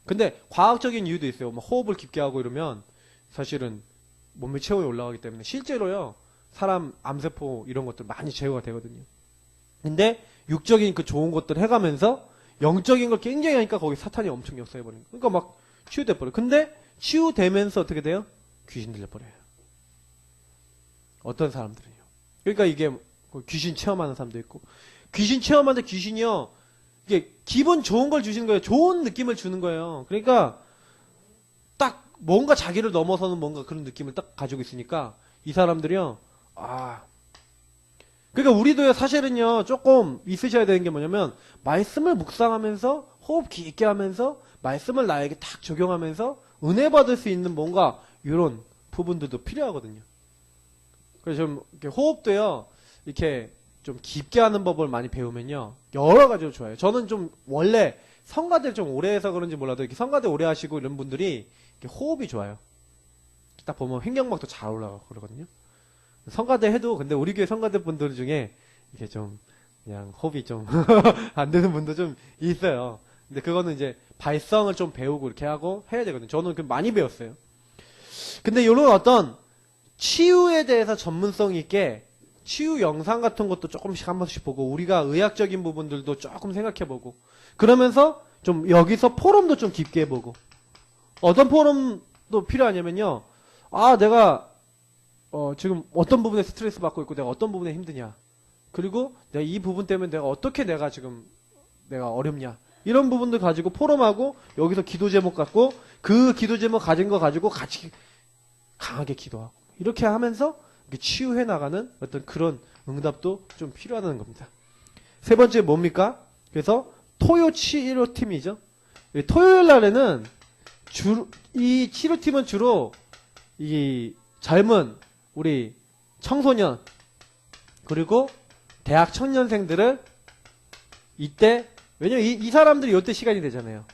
Speaker 1: 근데 과학적인 이유도 있어요. 막 호흡을 깊게 하고 이러면 사실은 몸의 체온이 올라가기 때문에 실제로요. 사람 암세포 이런 것들 많이 제거가 되거든요. 근데 육적인 그 좋은 것들 해가면서 영적인 걸 굉장히 하니까 거기 사탄이 엄청 역사해버리는 거예요. 그러니까 막 치유돼버려요. 근데 치유되면서 어떻게 돼요? 귀신 들려버려요. 어떤 사람들은요. 그러니까 이게 귀신 체험하는 사람도 있고 귀신 체험하는데 귀신이요. 이게 기분 좋은 걸 주시는 거예요. 좋은 느낌을 주는 거예요. 그러니까 딱 뭔가 자기를 넘어서는 뭔가 그런 느낌을 딱 가지고 있으니까 이 사람들이요. 그러니까 우리도요 사실은요 조금 있으셔야 되는 게 뭐냐면 말씀을 묵상하면서 호흡 깊게 하면서 말씀을 나에게 딱 적용하면서 은혜 받을 수 있는 뭔가 이런 부분들도 필요하거든요. 그래서 좀 이렇게 호흡도요 이렇게 좀 깊게 하는 법을 많이 배우면요 여러 가지로 좋아요. 저는 좀 원래 성가대 좀 오래 해서 그런지 몰라도 이렇게 성가대 오래 하시고 이런 분들이 이렇게 호흡이 좋아요. 딱 보면 횡격막도 잘 올라가고 그러거든요. 성가대 해도 근데 우리 교회 성가대 분들 중에 이게 좀 그냥 호흡이 좀 안 되는 분도 좀 있어요. 근데 그거는 이제 발성을 좀 배우고 이렇게 하고 해야 되거든요. 저는 그 많이 배웠어요. 근데 이런 어떤 치유에 대해서 전문성 있게 치유 영상 같은 것도 조금씩 한 번씩 보고 우리가 의학적인 부분들도 조금 생각해보고 그러면서 좀 여기서 포럼도 좀 깊게 해보고 어떤 포럼도 필요하냐면요. 내가 지금 어떤 부분에 스트레스 받고 있고 내가 어떤 부분에 힘드냐. 그리고 내가 이 부분 때문에 내가 어떻게 내가 지금 내가 어렵냐. 이런 부분들 가지고 포럼하고 여기서 기도 제목 갖고 그 기도 제목 가진 거 가지고 같이 강하게 기도하고 이렇게 하면서 이렇게 치유해 나가는 어떤 그런 응답도 좀 필요하다는 겁니다. 세 번째 뭡니까? 그래서 토요 치료팀이죠. 토요일 날에는 이 치료팀은 주로 이 젊은 우리 청소년 그리고 대학 청년생들을 이때 왜냐면 이 사람들이 이때 시간이 되잖아요.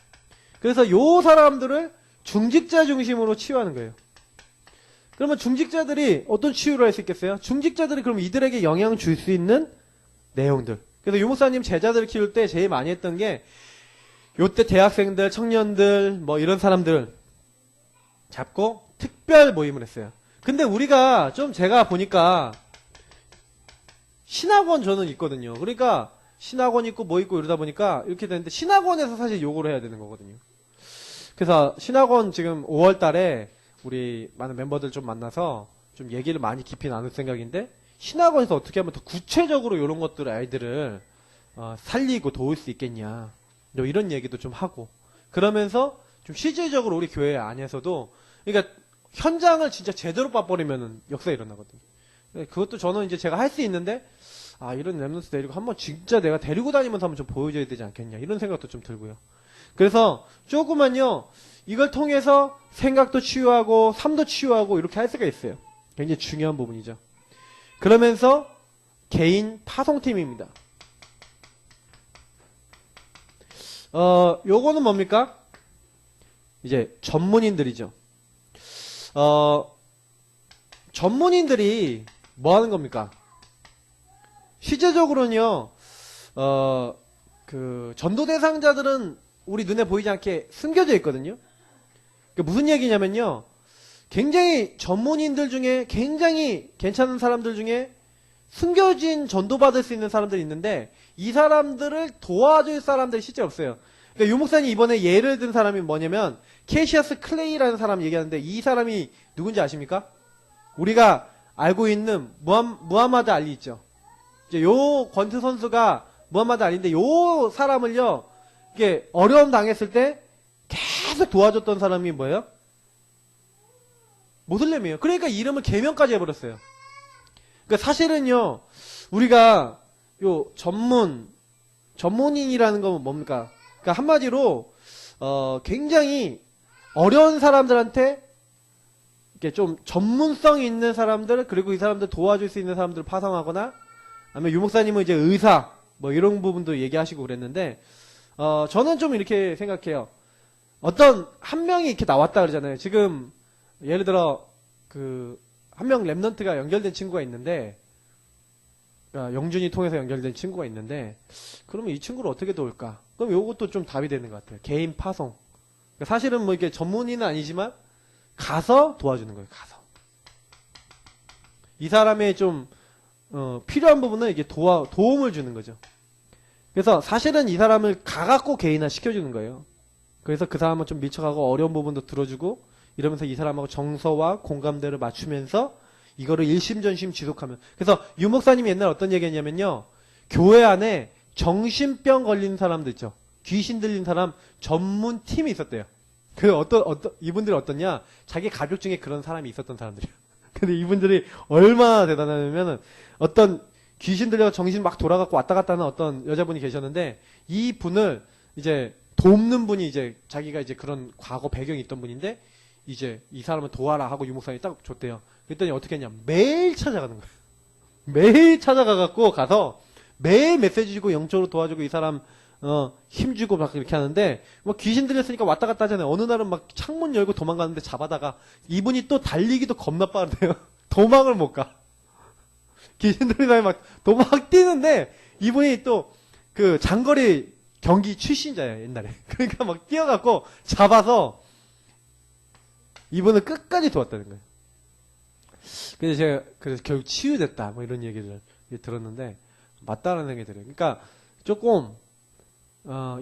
Speaker 1: 그래서 요 사람들을 중직자 중심으로 치유하는 거예요. 그러면 중직자들이 어떤 치유를 할 수 있겠어요? 중직자들이 그럼 이들에게 영향을 줄 수 있는 내용들. 그래서 유목사님 제자들을 키울 때 제일 많이 했던 게 요때 대학생들, 청년들 뭐 이런 사람들 잡고 특별 모임을 했어요. 근데 우리가 좀 제가 보니까 신학원 저는 있거든요. 그러니까 신학원 있고 뭐 있고 이러다 보니까 이렇게 되는데 신학원에서 사실 요구를 해야 되는 거거든요. 그래서 신학원 지금 5월 달에 우리 많은 멤버들 좀 만나서 좀 얘기를 많이 깊이 나눌 생각인데, 신학원에서 어떻게 하면 더 구체적으로 이런 것들을 아이들을 살리고 도울 수 있겠냐, 이런 얘기도 좀 하고, 그러면서 좀 실질적으로 우리 교회 안에서도, 그러니까 현장을 진짜 제대로 봐버리면 역사가 일어나거든요. 그것도 저는 이제 제가 할 수 있는데, 이런 랩런스 데리고 한번 진짜 내가 데리고 다니면서 한번 좀 보여줘야 되지 않겠냐, 이런 생각도 좀 들고요. 그래서 조금만요, 이걸 통해서 생각도 치유하고 삶도 치유하고 이렇게 할 수가 있어요. 굉장히 중요한 부분이죠. 그러면서 개인 파송팀입니다. 요거는 뭡니까? 이제 전문인들이죠. 전문인들이 뭐 하는 겁니까? 실제적으로는요, 그 전도 대상자들은 우리 눈에 보이지 않게 숨겨져 있거든요. 무슨 얘기냐면요, 굉장히 전문인들 중에 굉장히 괜찮은 사람들 중에 숨겨진 전도받을 수 있는 사람들이 있는데, 이 사람들을 도와줄 사람들이 실제 없어요. 그러니까 유 목사님 이번에 예를 든 사람이 뭐냐면 캐시어스 클레이라는 사람 얘기하는데, 이 사람이 누군지 아십니까? 우리가 알고 있는 무함마드 알리 있죠. 이제 요 권투 선수가 무함마드 알리인데, 요 사람을요, 이게 어려움 당했을 때 계속 도와줬던 사람이 뭐예요? 모슬렘이에요. 그러니까 이름을 개명까지 해버렸어요. 그러니까 사실은요, 우리가 요 전문인이라는 건 뭡니까? 그러니까 한마디로 굉장히 어려운 사람들한테 이렇게 좀 전문성 있는 사람들, 그리고 이 사람들 도와줄 수 있는 사람들을 파송하거나, 아니면 유 목사님은 이제 의사 뭐 이런 부분도 얘기하시고 그랬는데, 저는 좀 이렇게 생각해요. 어떤 한 명이 이렇게 나왔다 그러잖아요. 지금 예를 들어 그 한 명 랩넌트가 연결된 친구가 있는데, 그러니까 영준이 통해서 연결된 친구가 있는데, 그러면 이 친구를 어떻게 도울까? 그럼 요것도 좀 답이 되는 것 같아요. 개인 파송. 그러니까 사실은 뭐 이게 전문인은 아니지만 가서 도와주는 거예요. 가서 이 사람의 좀 필요한 부분은 이게 도움을 주는 거죠. 그래서 사실은 이 사람을 가갖고 개인화 시켜주는 거예요. 그래서 그 사람은 좀 밀쳐가고 어려운 부분도 들어주고, 이러면서 이 사람하고 정서와 공감대를 맞추면서 이거를 일심전심 지속하면. 그래서 유 목사님이 옛날 어떤 얘기 했냐면요, 교회 안에 정신병 걸린 사람들 있죠. 귀신 들린 사람 전문 팀이 있었대요. 이분들이 어떠냐? 자기 가족 중에 그런 사람이 있었던 사람들이에요. 근데 이분들이 얼마나 대단하냐면은, 어떤 귀신 들려 정신 막 돌아갖고 왔다 갔다 하는 어떤 여자분이 계셨는데, 이 분을 이제 돕는 분이 이제 자기가 이제 그런 과거 배경이 있던 분인데, 이제 이 사람을 도와라 하고 유 목사님이 딱 줬대요. 그랬더니 어떻게 했냐? 매일 찾아가는 거예요. 매일 찾아가갖고 가서 매일 메시지 주고 영적으로 도와주고, 이 사람 힘주고 막 이렇게 하는데, 뭐 귀신 들렸으니까 왔다 갔다 하잖아요. 어느 날은 막 창문 열고 도망가는데 잡아다가, 이분이 또 달리기도 겁나 빠르대요. 도망을 못 가. 귀신 들린 사람이 막 도망 뛰는데, 이분이 또 그 장거리 경기 출신자예요, 옛날에. 그러니까 막 뛰어갖고 잡아서 이분을 끝까지 도왔다는 거예요. 그래서 제가 그래서 결국 치유됐다 뭐 이런 얘기를 들었는데, 맞다는 생각이 들어요. 그러니까 조금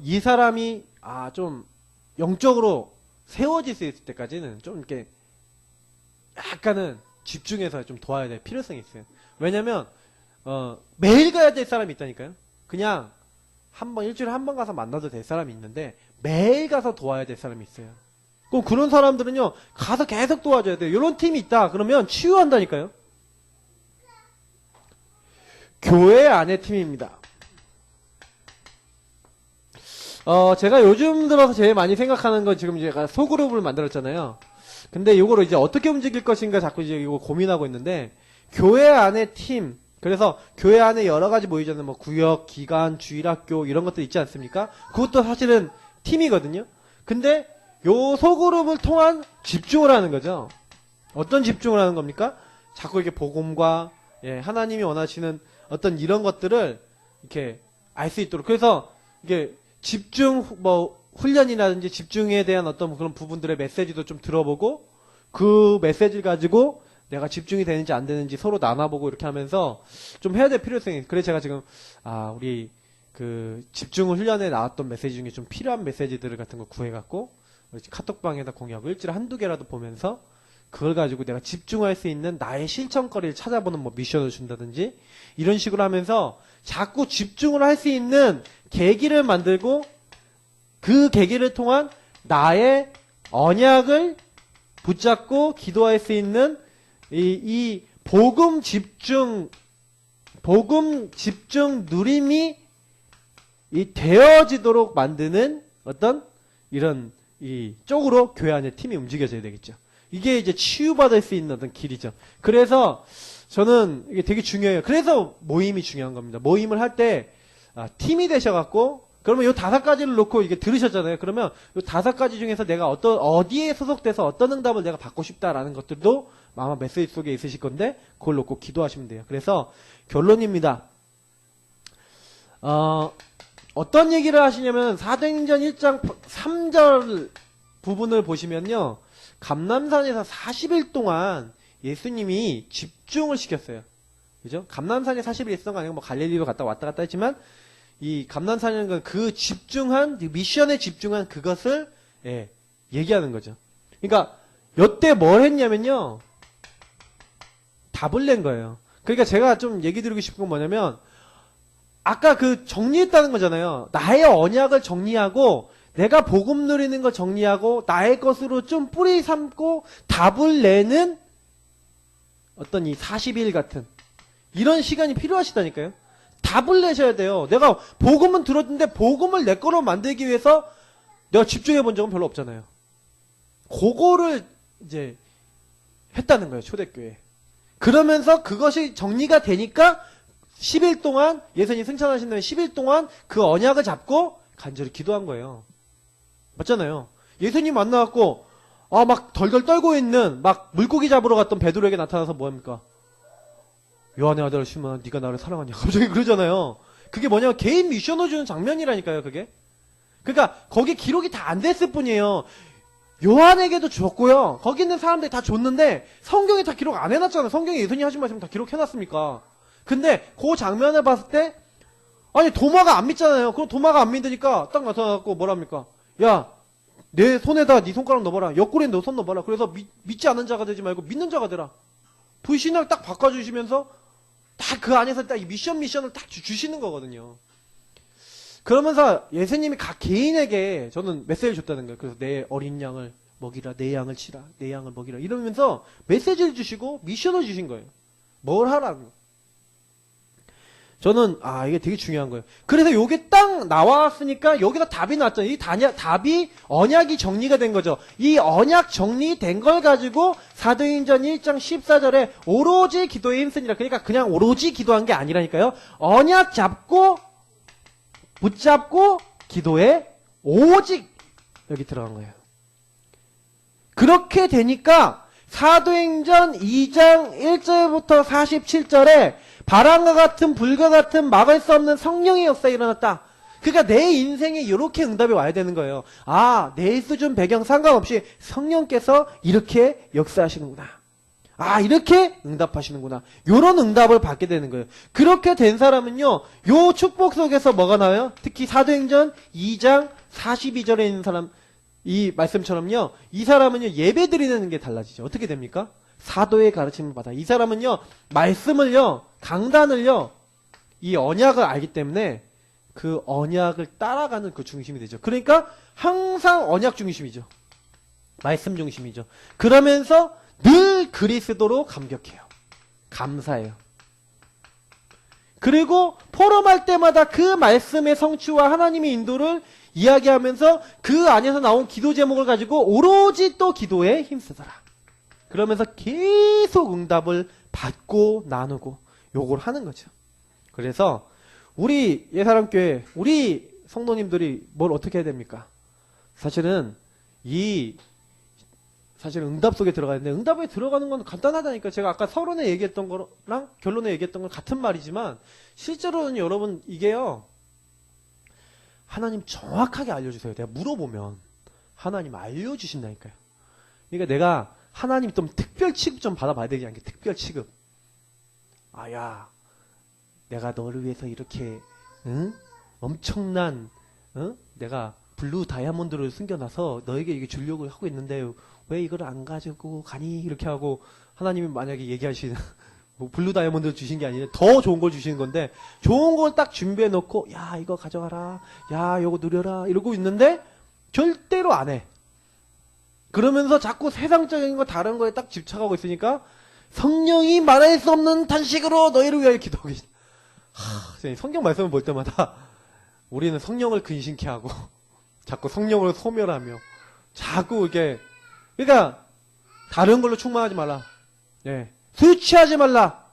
Speaker 1: 이 사람이 좀 영적으로 세워질 수 있을 때까지는 좀 이렇게 약간은 집중해서 좀 도와야 될 필요성이 있어요. 왜냐면 매일 가야 될 사람이 있다니까요. 그냥 일주일에 한 번 가서 만나도 될 사람이 있는데, 매일 가서 도와야 될 사람이 있어요. 그럼 그런 사람들은요, 가서 계속 도와줘야 돼요. 이런 팀이 있다 그러면 치유한다니까요. 교회 안의 팀입니다. 제가 요즘 들어서 제일 많이 생각하는 건, 지금 제가 소그룹을 만들었잖아요. 근데 이거를 이제 어떻게 움직일 것인가 자꾸 이제 이거 고민하고 있는데, 교회 안의 팀, 그래서 교회 안에 여러 가지 모이잖아요. 뭐 구역, 기관, 주일학교 이런 것들 있지 않습니까? 그것도 사실은 팀이거든요. 근데 요 소그룹을 통한 집중을 하는 거죠. 어떤 집중을 하는 겁니까? 자꾸 이렇게 복음과 하나님이 원하시는 어떤 이런 것들을 이렇게 알 수 있도록. 그래서 이게 집중 훈련이라든지 집중에 대한 어떤 그런 부분들의 메시지도 좀 들어보고, 그 메시지를 가지고 내가 집중이 되는지 안 되는지 서로 나눠보고, 이렇게 하면서 좀 해야 될 필요성이. 그래서 제가 지금 우리 그 집중 훈련에 나왔던 메시지 중에 좀 필요한 메시지들 같은 거 구해갖고 카톡방에다 공유하고, 일주일에 한두 개라도 보면서 그걸 가지고 내가 집중할 수 있는 나의 실천거리를 찾아보는 뭐 미션을 준다든지 이런 식으로 하면서 자꾸 집중을 할 수 있는 계기를 만들고 그 계기를 통한 나의 언약을 붙잡고 기도할 수 있는 이 복음 집중 누림이 되어지도록 만드는 어떤 이런 이 쪽으로 교회 안에 팀이 움직여져야 되겠죠. 이게 이제 치유받을 수 있는 어떤 길이죠. 그래서 저는 이게 되게 중요해요. 그래서 모임이 중요한 겁니다. 모임을 할 때 팀이 되셔갖고 그러면 요 5가지를 놓고 이게 들으셨잖아요. 그러면 요 5가지 중에서 내가 어디에 소속돼서 어떤 응답을 내가 받고 싶다라는 것들도 아마 메시지 속에 있으실 건데 그걸 놓고 기도하시면 돼요. 그래서 결론입니다. 어떤 얘기를 하시냐면 사도행전 1장 3절 부분을 보시면요. 감람산에서 40일 동안 예수님이 집중을 시켰어요. 그죠? 감람산에 40일 있었던 거 아니고 뭐 갈릴리로 갔다 왔다 갔다 했지만 이 감람산이라는 건 그 집중한 미션에 집중한 그것을 얘기하는 거죠. 그러니까 이때 뭘 했냐면요. 답을 낸 거예요. 그러니까 제가 좀 얘기 드리고 싶은 건 뭐냐면 아까 그 정리했다는 거잖아요. 나의 언약을 정리하고 내가 복음 누리는 걸 정리하고 나의 것으로 좀 뿌리 삼고 답을 내는 어떤 이 40일 같은 이런 시간이 필요하시다니까요. 답을 내셔야 돼요. 내가 복음은 들었는데 복음을 내 거로 만들기 위해서 내가 집중해 본 적은 별로 없잖아요. 그거를 이제 했다는 거예요. 초대교회. 그러면서 그것이 정리가 되니까 10일 동안 예수님 승천하신 다음에 10일 동안 그 언약을 잡고 간절히 기도한 거예요. 맞잖아요. 예수님 만나갖고 막 덜덜 떨고 있는 막 물고기 잡으러 갔던 베드로에게 나타나서 뭐합니까? 요한의 아들 시몬아 네가 나를 사랑하냐 갑자기 그러잖아요. 그게 뭐냐면 개인 미션을 주는 장면이라니까요. 그게. 그러니까 거기 기록이 다 안 됐을 뿐이에요. 요한에게도 줬고요. 거기 있는 사람들이 다 줬는데 성경에 다 기록 안 해놨잖아요. 성경에 예수님 하신 말씀 다 기록해놨습니까? 근데 그 장면을 봤을 때 아니 도마가 안 믿잖아요. 그럼 도마가 안 믿으니까 딱 나타나갖고 뭐랍니까? 야 내 손에다 네 손가락 넣어봐라. 옆구리에 너 손 넣어봐라. 그래서 믿지 않는 자가 되지 말고 믿는 자가 되라. 불신을 딱 바꿔주시면서 딱 그 안에서 딱 이 미션을 딱 주시는 거거든요. 그러면서 예수님이 각 개인에게 저는 메시지를 줬다는 거예요. 그래서 내 어린 양을 먹이라, 내 양을 치라, 내 양을 먹이라 이러면서 메시지를 주시고 미션을 주신 거예요. 뭘 하라고. 저는 이게 되게 중요한 거예요. 그래서 요게 딱 나왔으니까 여기다 답이 나왔잖아요. 이 답이 언약이 정리가 된 거죠. 이 언약 정리된 걸 가지고 사도행전 1장 14절에 오로지 기도에 힘쓰니라. 그러니까 그냥 오로지 기도한 게 아니라니까요. 언약 잡고 붙잡고 기도에 오직 여기 들어간 거예요. 그렇게 되니까 사도행전 2장 1절부터 47절에 바람과 같은 불과 같은 막을 수 없는 성령의 역사가 일어났다. 그러니까 내 인생에 이렇게 응답이 와야 되는 거예요. 내 수준 배경 상관없이 성령께서 이렇게 역사하시는구나. 이렇게 응답하시는구나. 요런 응답을 받게 되는 거예요. 그렇게 된 사람은요, 요 축복 속에서 뭐가 나와요? 특히 사도행전 2장 42절에 있는 사람, 이 말씀처럼요, 이 사람은요, 예배 드리는 게 달라지죠. 어떻게 됩니까? 사도의 가르침을 받아. 이 사람은요, 말씀을요, 강단을요, 이 언약을 알기 때문에 그 언약을 따라가는 그 중심이 되죠. 그러니까 항상 언약 중심이죠. 말씀 중심이죠. 그러면서 늘 그리스도로 감격해요. 감사해요. 그리고 포럼할 때마다 그 말씀의 성취와 하나님의 인도를 이야기하면서 그 안에서 나온 기도 제목을 가지고 오로지 또 기도에 힘쓰더라. 그러면서 계속 응답을 받고 나누고 요걸 하는 거죠. 그래서 우리 예사람교회 우리 성도님들이 뭘 어떻게 해야 됩니까? 사실은 응답 속에 들어가야 되는데 응답에 들어가는 건 간단하다니까. 제가 아까 서론에 얘기했던 거랑 결론에 얘기했던 건 같은 말이지만 실제로는 여러분 이게요. 하나님 정확하게 알려주세요. 내가 물어보면 하나님 알려주신다니까요. 그러니까 내가 하나님 좀 특별 취급 좀 받아봐야 되지 않게. 특별 취급. 야, 내가 너를 위해서 이렇게 엄청난 내가 블루 다이아몬드를 숨겨놔서 너에게 이게 주려고 하고 있는데 왜 이걸 안 가지고 가니? 이렇게 하고 하나님이 만약에 얘기하시는 뭐 블루 다이아몬드를 주신 게 아니라 더 좋은 걸 주시는 건데 좋은 걸 딱 준비해 놓고 야 이거 가져가라 야 이거 누려라 이러고 있는데 절대로 안 해. 그러면서 자꾸 세상적인 거 다른 거에 딱 집착하고 있으니까 성령이 말할 수 없는 탄식으로 너희를 위하여 기도하고 계신. 성경 말씀을 볼 때마다 우리는 성령을 근심케 하고 자꾸 성령을 소멸하며 자꾸 이렇게 그러니까 다른 걸로 충만하지 말라. 예. 술 취하지 말라.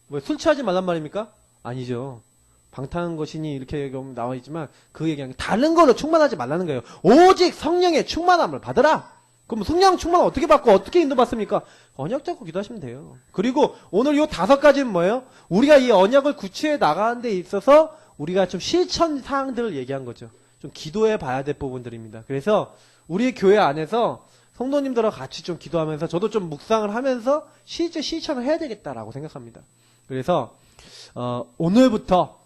Speaker 1: 뭐 술 취하지 말란 말입니까? 아니죠. 방탕한 것이니 이렇게 나와 있지만 그 얘기는 다른 걸로 충만하지 말라는 거예요. 오직 성령의 충만함을 받으라. 그럼 성령 충만 어떻게 받고 어떻게 인도받습니까? 언약 잡고 기도하시면 돼요. 그리고 오늘 요 5가지는 뭐예요? 우리가 이 언약을 구체해 나가는 데 있어서 우리가 좀 실천 사항들을 얘기한 거죠. 좀 기도해 봐야 될 부분들입니다. 그래서 우리 교회 안에서 성도님들하고 같이 좀 기도하면서 저도 좀 묵상을 하면서 실제 실천을 해야 되겠다라고 생각합니다. 그래서 오늘부터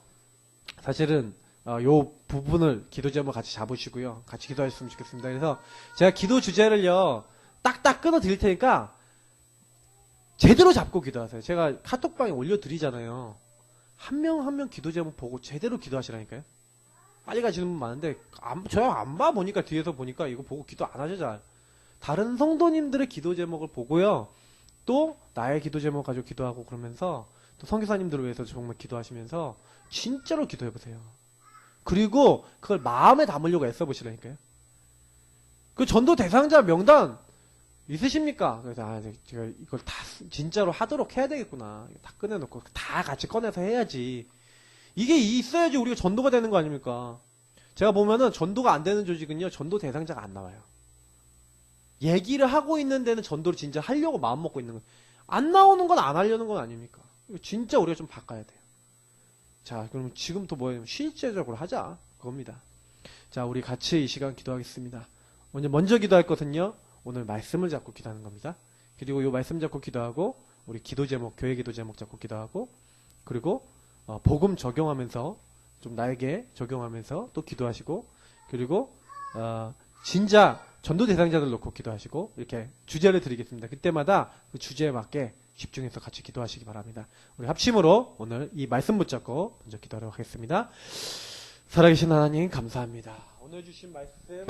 Speaker 1: 사실은 요 부분을 기도 제목 같이 잡으시고요. 같이 기도하셨으면 좋겠습니다. 그래서 제가 기도 주제를요. 딱딱 끊어 드릴 테니까 제대로 잡고 기도하세요. 제가 카톡방에 올려드리잖아요. 한 명 한 명 기도 제목 보고 제대로 기도하시라니까요. 빨리 가시는 분 많은데 저 안 봐 보니까 뒤에서 보니까 이거 보고 기도 안 하죠 잘. 다른 성도님들의 기도 제목을 보고요. 또 나의 기도 제목 가지고 기도하고 그러면서 또 선교사님들을 위해서 정말 기도하시면서 진짜로 기도해보세요. 그리고 그걸 마음에 담으려고 애써보시라니까요. 그 전도 대상자 명단 있으십니까? 그래서 제가 이걸 다 진짜로 하도록 해야 되겠구나. 다 꺼내놓고 다 같이 꺼내서 해야지. 이게 있어야지 우리가 전도가 되는 거 아닙니까? 제가 보면은 전도가 안 되는 조직은요. 전도 대상자가 안 나와요. 얘기를 하고 있는 데는 전도를 진짜 하려고 마음 먹고 있는 거예요. 안 나오는 건 안 하려는 건 아닙니까? 이거 진짜 우리가 좀 바꿔야 돼요. 자, 그럼 지금부터 뭐예요? 실제적으로 하자. 그겁니다. 자, 우리 같이 이 시간 기도하겠습니다. 먼저 기도할 것은요. 오늘 말씀을 잡고 기도하는 겁니다. 그리고 이 말씀 잡고 기도하고 우리 기도 제목, 교회 기도 제목 잡고 기도하고 그리고 복음 적용하면서 좀 나에게 적용하면서 또 기도하시고 그리고 진짜 전도 대상자들 놓고 기도하시고 이렇게 주제를 드리겠습니다. 그때마다 그 주제에 맞게 집중해서 같이 기도하시기 바랍니다. 우리 합심으로 오늘 이 말씀 붙잡고 먼저 기도하도록 하겠습니다. 살아계신 하나님 감사합니다. 오늘 주신 말씀